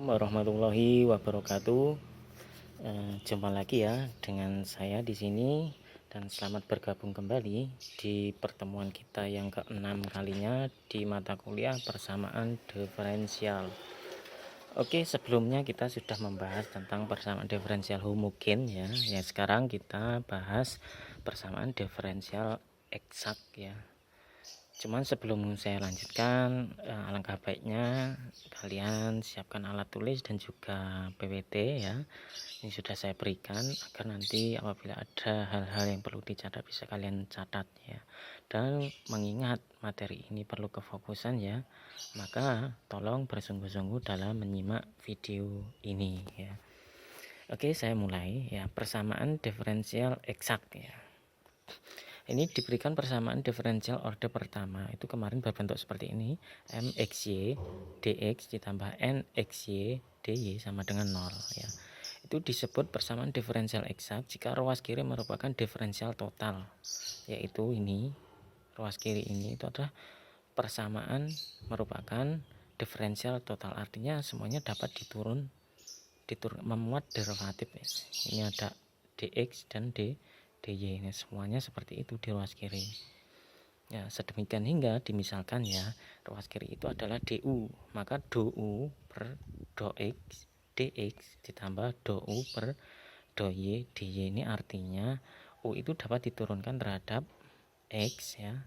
Assalamualaikum warahmatullahi wabarakatuh. Jumpa lagi ya dengan saya di sini dan selamat bergabung kembali di pertemuan kita yang keenam kalinya di mata kuliah persamaan diferensial. Oke, sebelumnya kita sudah membahas tentang persamaan diferensial homogen ya. Ya, sekarang kita bahas persamaan diferensial eksak ya. Cuman sebelum saya lanjutkan, alangkah baiknya kalian siapkan alat tulis dan juga PPT ya. Ini sudah saya berikan agar nanti apabila ada hal-hal yang perlu dicatat bisa kalian catat ya. Dan mengingat materi ini perlu kefokusan ya, maka tolong bersungguh-sungguh dalam menyimak video ini ya. Oke, saya mulai ya. Persamaan diferensial eksak ya. Ini diberikan persamaan diferensial order pertama, itu kemarin berbentuk seperti ini, mxy dx ditambah nxy dy sama dengan 0 ya. Itu disebut persamaan diferensial eksak jika ruas kiri merupakan diferensial total, yaitu ini ruas kiri ini itu adalah persamaan merupakan diferensial total, artinya semuanya dapat diturun memuat derivatif ya. Ini ada dx dan dy, ini semuanya seperti itu di ruas kiri ya. Sedemikian hingga dimisalkan ya, ruas kiri itu adalah du, maka dou per do x dx ditambah dou per do y dy. Ini artinya u itu dapat diturunkan terhadap x ya,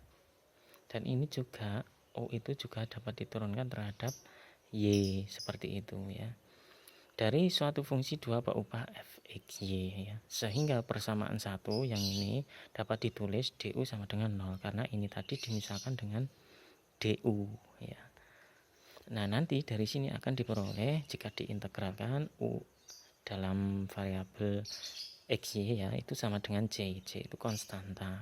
dan ini juga u itu juga dapat diturunkan terhadap y, seperti itu ya, dari suatu fungsi 2 berubah fxy ya, sehingga persamaan satu yang ini dapat ditulis du sama dengan 0 karena ini tadi dimisalkan dengan du ya. Nah, nanti dari sini akan diperoleh jika diintegralkan u dalam variabel xy ya, itu sama dengan j itu konstanta.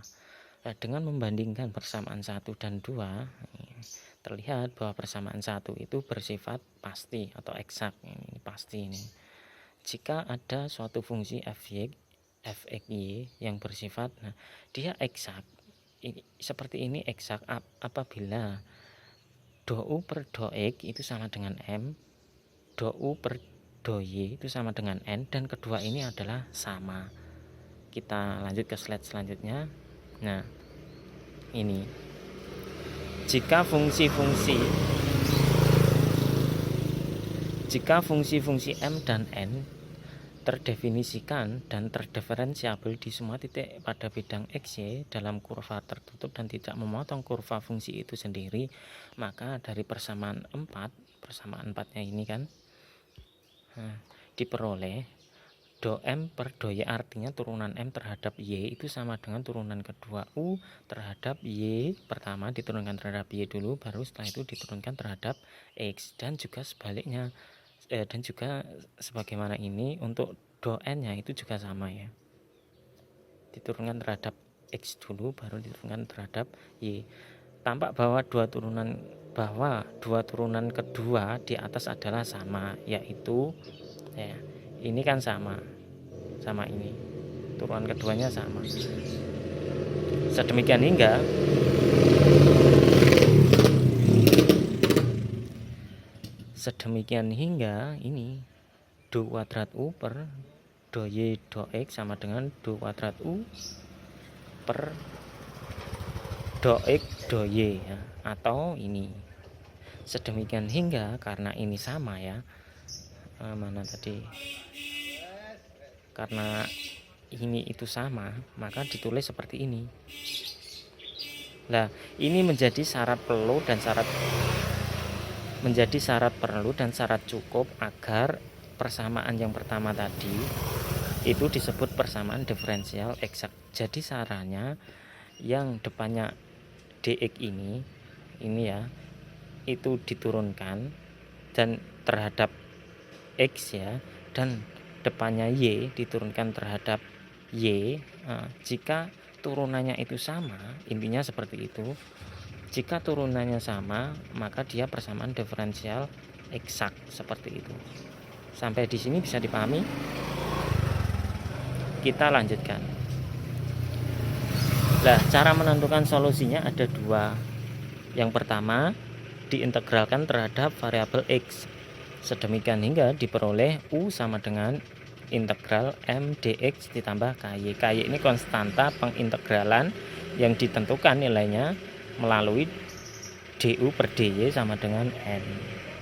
Nah, dengan membandingkan persamaan 1 dan 2 terlihat bahwa persamaan 1 itu bersifat pasti atau eksak. Ini pasti ini. Jika ada suatu fungsi fxy yang bersifat, nah, dia eksak. Seperti ini eksak apabila dou per do x itu sama dengan m, dou per do y itu sama dengan n, dan kedua ini adalah sama. Kita lanjut ke slide selanjutnya. Nah, ini jika fungsi-fungsi m dan n terdefinisikan dan terdiferensiabel di semua titik pada bidang xy dalam kurva tertutup dan tidak memotong kurva fungsi itu sendiri, maka dari persamaan 4-nya ini kan diperoleh do m per do y, artinya turunan m terhadap y itu sama dengan turunan kedua u terhadap y pertama diturunkan terhadap y dulu, baru setelah itu diturunkan terhadap x, dan juga sebaliknya dan juga sebagaimana ini untuk do n nya itu juga sama ya, diturunkan terhadap x dulu baru diturunkan terhadap y. Tampak bahwa dua turunan kedua di atas adalah sama, yaitu ya, ini kan sama ini, turunan keduanya sama. Sedemikian hingga ini do kuadrat u per do y do x sama dengan do kuadrat u per do x do y ya. Atau ini sedemikian hingga, karena ini sama ya, karena ini itu sama, maka ditulis seperti ini. Nah, ini menjadi syarat perlu dan syarat cukup agar persamaan yang pertama tadi itu disebut persamaan diferensial eksak. Jadi caranya yang depannya dx ini ya, itu diturunkan dan terhadap x ya, dan depannya y diturunkan terhadap y. Jika turunannya itu sama, intinya seperti itu. Jika turunannya sama, maka dia persamaan diferensial eksak, seperti itu. Sampai di sini bisa dipahami? Kita lanjutkan. Nah, cara menentukan solusinya ada dua. Yang pertama, diintegralkan terhadap variabel x. sedemikian hingga diperoleh U sama dengan integral M dx ditambah KY. KY ini konstanta pengintegralan yang ditentukan nilainya melalui du per dy sama dengan N.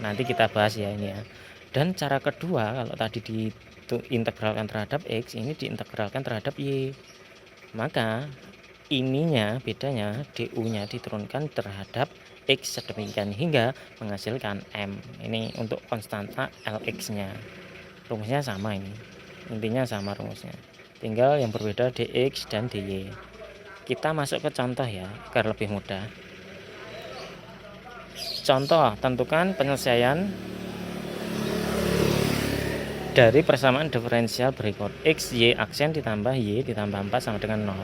Nanti kita bahas ya ini ya. Dan cara kedua, kalau tadi diintegralkan terhadap X, ini diintegralkan terhadap Y. Maka ininya bedanya, du-nya diturunkan terhadap X sedemikian hingga menghasilkan M. Ini untuk konstanta Lx-nya. Rumusnya sama ini. Intinya sama rumusnya. Tinggal yang berbeda dx dan dy. Kita masuk ke contoh ya, agar lebih mudah. Contoh, tentukan penyelesaian dari persamaan diferensial berikut. X, Y aksen ditambah Y ditambah 4 sama dengan 0.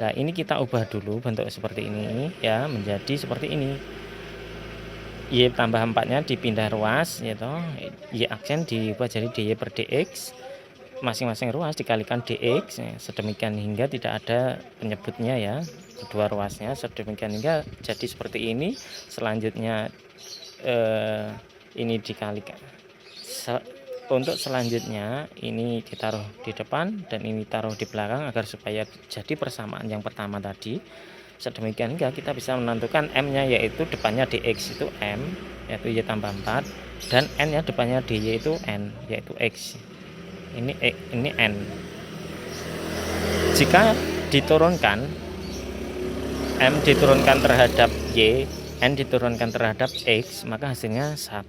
Nah, ini kita ubah dulu bentuk seperti ini ya, menjadi seperti ini. Y tambah 4-nya dipindah ruas gitu. Y aksen diubah jadi dy per dx. Masing-masing ruas dikalikan dx ya, sedemikian hingga tidak ada penyebutnya ya, kedua ruasnya, sedemikian hingga jadi seperti ini. Selanjutnya ini dikalikan. Untuk selanjutnya ini ditaruh di depan dan ini taruh di belakang agar supaya jadi persamaan yang pertama tadi. Sedemikian hingga kita bisa menentukan M-nya, yaitu depannya dx itu M, yaitu Y tambah 4, dan N-nya depannya dy itu N, yaitu X. Ini N. Jika diturunkan, M diturunkan terhadap Y, N diturunkan terhadap X, maka hasilnya 1.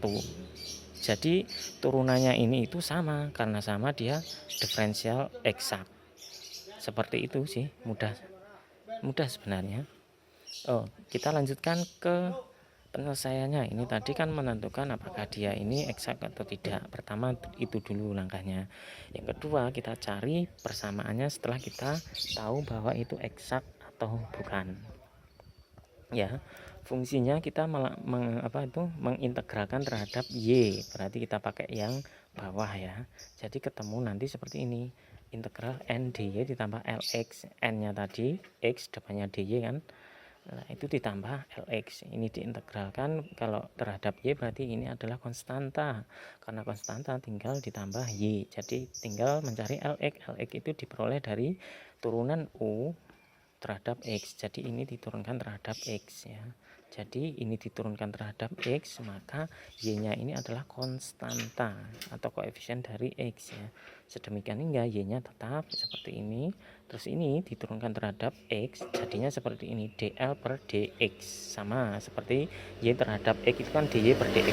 Jadi turunannya ini itu sama, karena sama dia diferensial eksak. Seperti itu sih, mudah sebenarnya. Kita lanjutkan ke penyelesaiannya. Ini tadi kan menentukan apakah dia ini eksak atau tidak. Pertama itu dulu langkahnya. Yang kedua kita cari persamaannya setelah kita tahu bahwa itu eksak atau bukan. Ya, fungsinya kita mengintegralkan terhadap Y. Berarti kita pakai yang bawah ya. Jadi ketemu nanti seperti ini. Integral N dy ditambah Lx. N-nya tadi X, depannya dy kan. Nah, itu ditambah Lx. Ini diintegralkan kalau terhadap Y, berarti ini adalah konstanta. Karena konstanta tinggal ditambah Y. Jadi tinggal mencari Lx. Lx itu diperoleh dari turunan U terhadap X. Jadi ini diturunkan terhadap X ya. Jadi ini diturunkan terhadap X, maka Y-nya ini adalah konstanta atau koefisien dari X ya. Sedemikian hingga Y-nya tetap seperti ini. Terus ini diturunkan terhadap X, jadinya seperti ini, dl per dx. Sama seperti Y terhadap X itu kan dy per dx.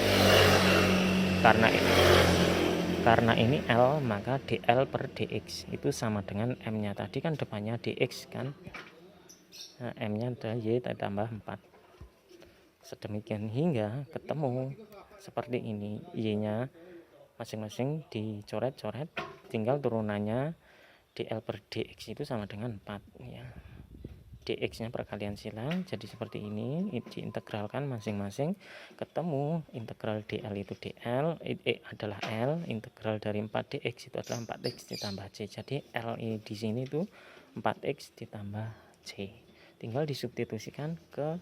Karena ini L, maka dl per dx itu sama dengan M-nya tadi kan depannya dx kan. Nah, M-nya adalah Y tambah 4. Sedemikian hingga ketemu seperti ini. Y-nya masing-masing dicoret-coret, tinggal turunannya dl per dx itu sama dengan 4 ya. Dx-nya perkalian silang jadi seperti ini, diintegralkan masing-masing, ketemu integral dl itu dl, adalah L, integral dari 4dx itu adalah 4x ditambah c. Jadi L di sini itu 4x ditambah c. Tinggal disubstitusikan ke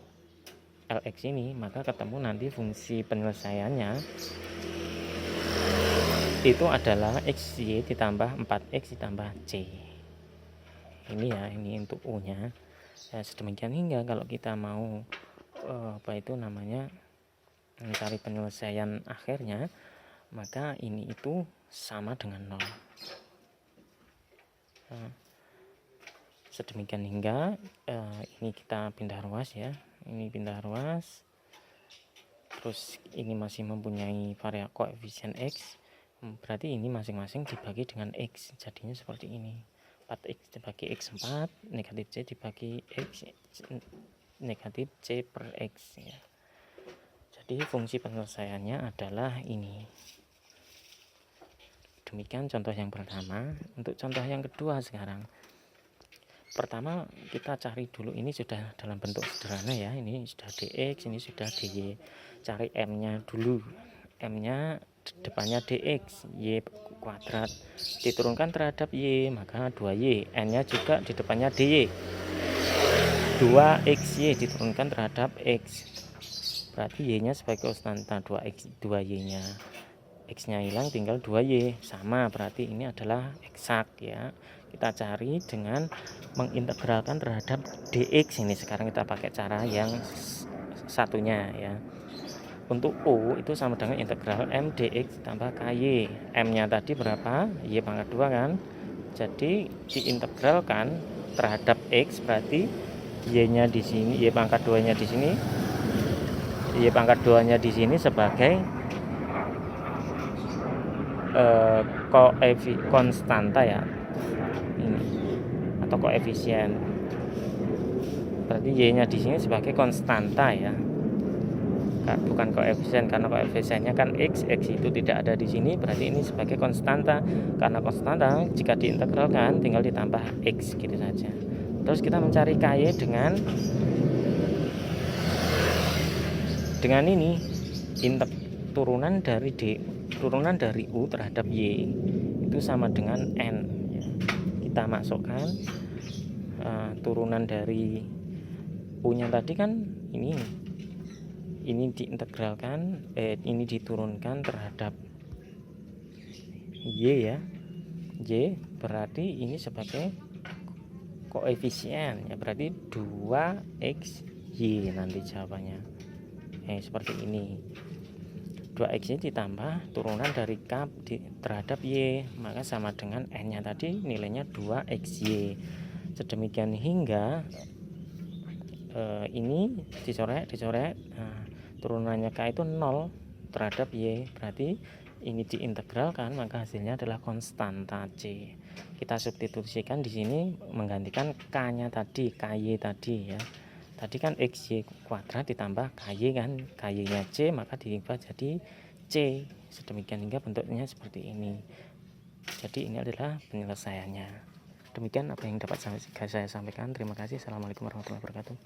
Lx ini, maka ketemu nanti fungsi penyelesaiannya itu adalah xy ditambah 4x ditambah c. Ini ya, ini untuk U nya ya. Sedemikian hingga kalau kita mau mencari penyelesaian akhirnya, maka ini itu sama dengan 0. Sedemikian hingga ini kita pindah ruas ya. Ini pindah ruas, terus ini masih mempunyai variabel koefisien X, berarti ini masing-masing dibagi dengan X, jadinya seperti ini, 4x dibagi X4, negatif C dibagi X, negatif C per X ya. Jadi fungsi penyelesaiannya adalah ini. Demikian contoh yang pertama. Untuk contoh yang kedua sekarang, pertama kita cari dulu, ini sudah dalam bentuk sederhana ya, ini sudah dx, ini sudah dy. Cari M-nya dulu. M-nya depannya dx, y kuadrat diturunkan terhadap y, maka 2y. N-nya juga di depannya dy, 2xy diturunkan terhadap x, berarti y-nya sebagai konstanta 2y-nya. X-nya hilang, tinggal 2Y. Sama, berarti ini adalah eksak ya. Kita cari dengan mengintegralkan terhadap dx. Ini sekarang kita pakai cara yang satunya ya. Untuk U itu sama dengan integral M dx tambah KY. M-nya tadi berapa? Y pangkat 2 kan. Jadi diintegralkan terhadap X, berarti Y-nya di sini, Y pangkat 2-nya di sini. Y pangkat 2-nya di sini sebagai konstanta ya. Ini atau koefisien. Berarti Y-nya di sini sebagai konstanta ya. Bukan koefisien, karena koefisiennya kan X itu tidak ada di sini, berarti ini sebagai konstanta. Karena konstanta jika diintegralkan tinggal ditambah X gitu saja. Terus kita mencari KY dengan ini turunan dari U terhadap Y itu sama dengan N ya. Kita masukkan turunan dari U nya tadi kan ini diintegralkan, ini diturunkan terhadap Y ya. Y berarti ini sebagai koefisien ya, berarti 2XY nanti jawabannya. Seperti ini. 2X ini ditambah turunan dari K terhadap Y, maka sama dengan N nya tadi nilainya 2XY. Sedemikian hingga ini dicoret. Nah, turunannya K itu 0 terhadap Y, berarti ini diintegralkan maka hasilnya adalah konstanta C. Kita substitusikan di sini menggantikan K-nya tadi, KY tadi ya. Tadi kan XY kuadrat ditambah KY kan, KY-nya C maka diubah jadi C. Sedemikian hingga bentuknya seperti ini. Jadi ini adalah penyelesaiannya. Demikian apa yang dapat saya sampaikan. Terima kasih. Assalamualaikum warahmatullahi wabarakatuh.